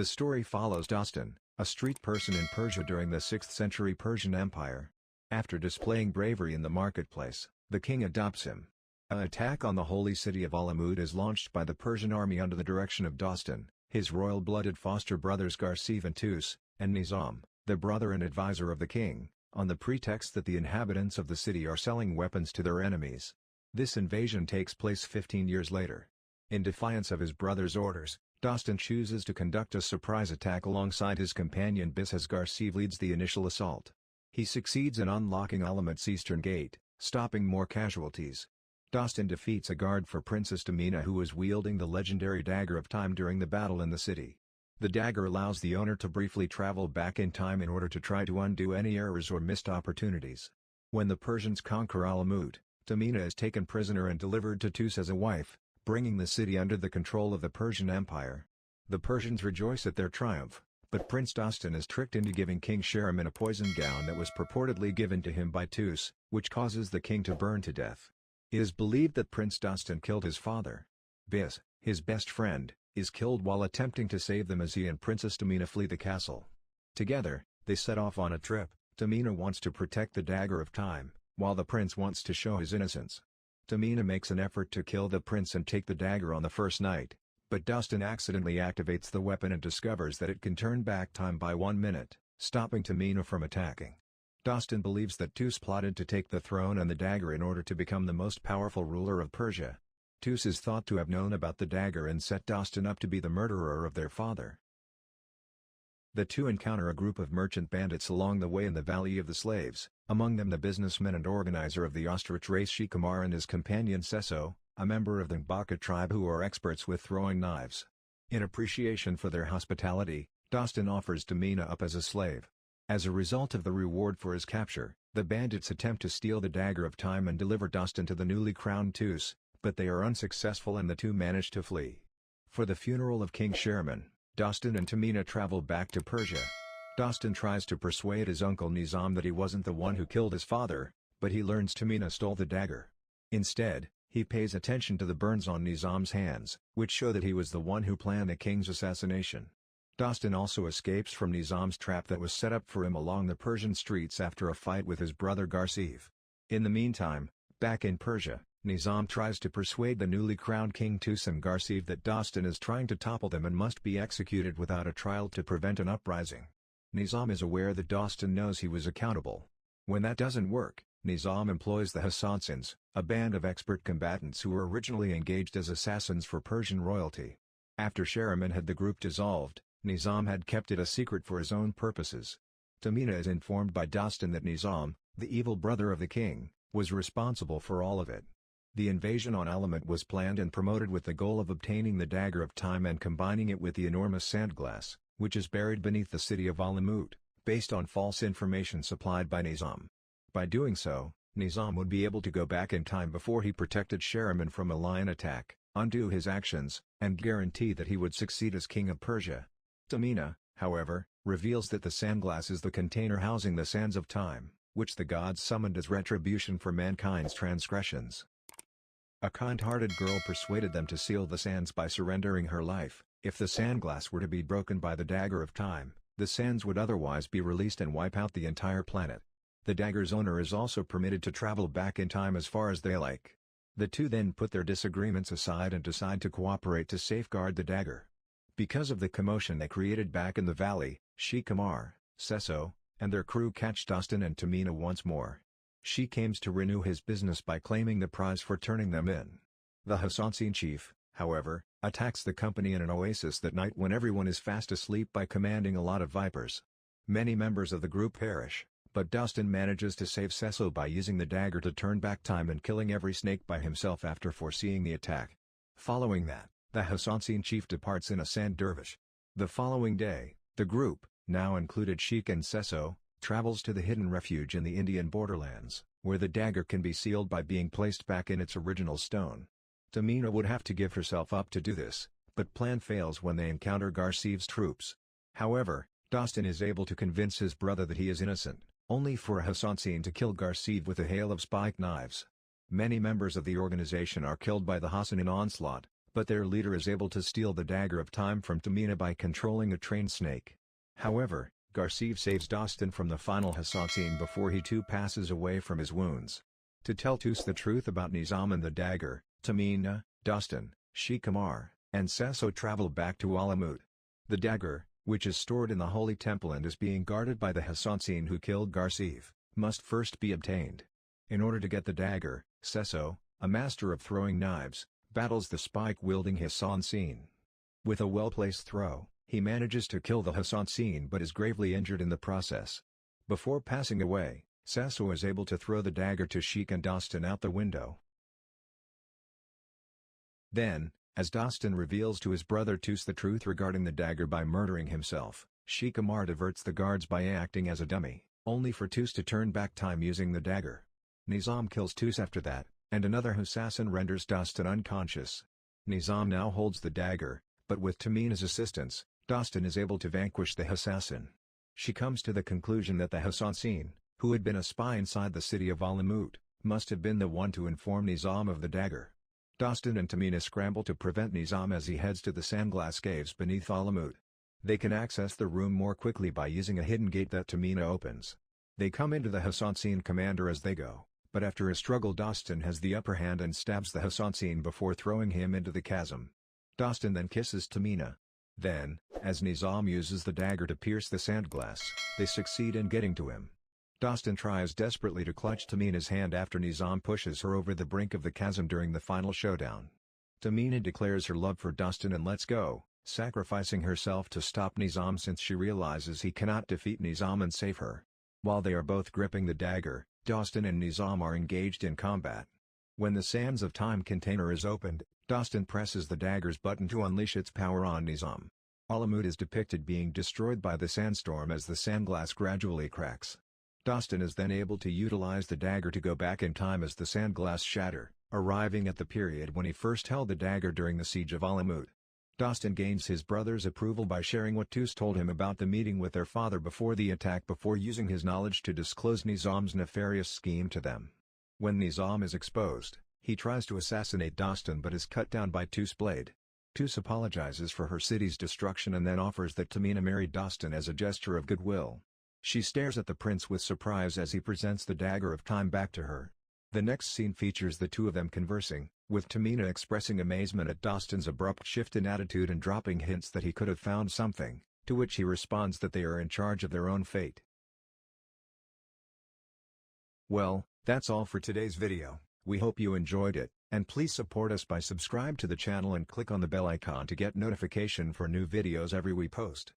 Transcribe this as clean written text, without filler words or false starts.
The story follows Dostan, a street person in Persia during the 6th century Persian Empire. After displaying bravery in the marketplace, the king adopts him. An attack on the holy city of Alamut is launched by the Persian army under the direction of Dostan, his royal-blooded foster brothers Garsiv and Tus, and Nizam, the brother and advisor of the king, on the pretext that the inhabitants of the city are selling weapons to their enemies. This invasion takes place 15 years later. In defiance of his brother's orders, Dostan chooses to conduct a surprise attack alongside his companion Bis as Garsiv leads the initial assault. He succeeds in unlocking Alamut's eastern gate, stopping more casualties. Dostan defeats a guard for Princess Tamina who was wielding the legendary Dagger of Time during the battle in the city. The dagger allows the owner to briefly travel back in time in order to try to undo any errors or missed opportunities. When the Persians conquer Alamut, Tamina is taken prisoner and delivered to Tus as a wife, bringing the city under the control of the Persian Empire. The Persians rejoice at their triumph, but Prince Dostan is tricked into giving King Shahriman a poison gown that was purportedly given to him by Tus, which causes the king to burn to death. It is believed that Prince Dostan killed his father. Bis, his best friend, is killed while attempting to save them as he and Princess Tamina flee the castle. Together, they set off on a trip. Tamina wants to protect the Dagger of Time, while the prince wants to show his innocence. Tamina makes an effort to kill the prince and take the dagger on the first night, but Dostan accidentally activates the weapon and discovers that it can turn back time by 1 minute, stopping Tamina from attacking. Dostan believes that Tus plotted to take the throne and the dagger in order to become the most powerful ruler of Persia. Tus is thought to have known about the dagger and set Dostan up to be the murderer of their father. The two encounter a group of merchant bandits along the way in the Valley of the Slaves, among them the businessman and organizer of the ostrich race Shikamar and his companion Seso, a member of the Mbaka tribe who are experts with throwing knives. In appreciation for their hospitality, Dostan offers Tamina up as a slave. As a result of the reward for his capture, the bandits attempt to steal the Dagger of Time and deliver Dostan to the newly crowned Tus, but they are unsuccessful and the two manage to flee. For the funeral of King Shahriman, Dostan and Tamina travel back to Persia. Dostan tries to persuade his uncle Nizam that he wasn't the one who killed his father, but he learns Tamina stole the dagger. Instead, he pays attention to the burns on Nizam's hands, which show that he was the one who planned the king's assassination. Dostan also escapes from Nizam's trap that was set up for him along the Persian streets after a fight with his brother Garsiv. In the meantime, back in Persia, Nizam tries to persuade the newly crowned King Tus and Garsiv that Dostan is trying to topple them and must be executed without a trial to prevent an uprising. Nizam is aware that Dostan knows he was accountable. When that doesn't work, Nizam employs the Hasansins, a band of expert combatants who were originally engaged as assassins for Persian royalty. After Shahriman had the group dissolved, Nizam had kept it a secret for his own purposes. Tamina is informed by Dostan that Nizam, the evil brother of the king, was responsible for all of it. The invasion on Alamut was planned and promoted with the goal of obtaining the Dagger of Time and combining it with the enormous sandglass, which is buried beneath the city of Alamut, based on false information supplied by Nizam. By doing so, Nizam would be able to go back in time before he protected Shahriman from a lion attack, undo his actions, and guarantee that he would succeed as king of Persia. Tamina, however, reveals that the sandglass is the container housing the sands of time, which the gods summoned as retribution for mankind's transgressions. A kind-hearted girl persuaded them to seal the sands by surrendering her life. If the sandglass were to be broken by the Dagger of Time, the sands would otherwise be released and wipe out the entire planet. The dagger's owner is also permitted to travel back in time as far as they like. The two then put their disagreements aside and decide to cooperate to safeguard the dagger. Because of the commotion they created back in the valley, Shikamar, Seso, and their crew catch Dostan and Tamina once more. Sheik aims to renew his business by claiming the prize for turning them in. The Hasansin chief, however, attacks the company in an oasis that night when everyone is fast asleep by commanding a lot of vipers. Many members of the group perish, but Dostan manages to save Seso by using the dagger to turn back time and killing every snake by himself after foreseeing the attack. Following that, the Hasansin chief departs in a sand dervish. The following day, the group, now included Sheik and Seso, travels to the hidden refuge in the Indian borderlands, where the dagger can be sealed by being placed back in its original stone. Tamina would have to give herself up to do this, but plan fails when they encounter Garsiv's troops. However, Dostan is able to convince his brother that he is innocent, only for Hasansin to kill Garsiv with a hail of spiked knives. Many members of the organization are killed by the Hassanin onslaught, but their leader is able to steal the dagger of time from Tamina by controlling a trained snake. However, Garcev saves Dostan from the final assassin before he too passes away from his wounds. To tell Tus the truth about Nizam and the dagger, Tamina, Dostan, Shikamar, and Seso travel back to Alamut. The dagger, which is stored in the Holy Temple and is being guarded by the assassin who killed Garcev, must first be obtained. In order to get the dagger, Seso, a master of throwing knives, battles the spike-wielding assassin. With a well-placed throw, he manages to kill the assassin but is gravely injured in the process. Before passing away, Seso is able to throw the dagger to Sheik and Dostan out the window. Then, as Dostan reveals to his brother Tus the truth regarding the dagger by murdering himself, Shikamar diverts the guards by acting as a dummy, only for Tus to turn back time using the dagger. Nizam kills Tus after that, and another assassin renders Dostan unconscious. Nizam now holds the dagger, but with Tamina's assistance, Dostan is able to vanquish the assassin. She comes to the conclusion that the assassin, who had been a spy inside the city of Alamut, must have been the one to inform Nizam of the dagger. Dostan and Tamina scramble to prevent Nizam as he heads to the Sandglass Caves beneath Alamut. They can access the room more quickly by using a hidden gate that Tamina opens. They come into the assassin commander as they go, but after a struggle Dostan has the upper hand and stabs the assassin before throwing him into the chasm. Dostan then kisses Tamina. Then, as Nizam uses the dagger to pierce the sandglass, they succeed in getting to him. Dostan tries desperately to clutch Tamina's hand after Nizam pushes her over the brink of the chasm during the final showdown. Tamina declares her love for Dostan and lets go, sacrificing herself to stop Nizam since she realizes he cannot defeat Nizam and save her. While they are both gripping the dagger, Dostan and Nizam are engaged in combat. When the Sands of Time container is opened, Dostan presses the dagger's button to unleash its power on Nizam. Alamut is depicted being destroyed by the sandstorm as the sandglass gradually cracks. Dostan is then able to utilize the dagger to go back in time as the sandglass shatter, arriving at the period when he first held the dagger during the siege of Alamut. Dostan gains his brother's approval by sharing what Tus told him about the meeting with their father before the attack before using his knowledge to disclose Nizam's nefarious scheme to them. When Nizam is exposed, he tries to assassinate Dostan but is cut down by Tus' blade. Tus apologizes for her city's destruction and then offers that Tamina marry Dostan as a gesture of goodwill. She stares at the prince with surprise as he presents the dagger of time back to her. The next scene features the two of them conversing, with Tamina expressing amazement at Dostan's abrupt shift in attitude and dropping hints that he could have found something, to which he responds that they are in charge of their own fate. Well, that's all for today's video. We hope you enjoyed it, and please support us by subscribe to the channel and click on the bell icon to get notification for new videos every we post.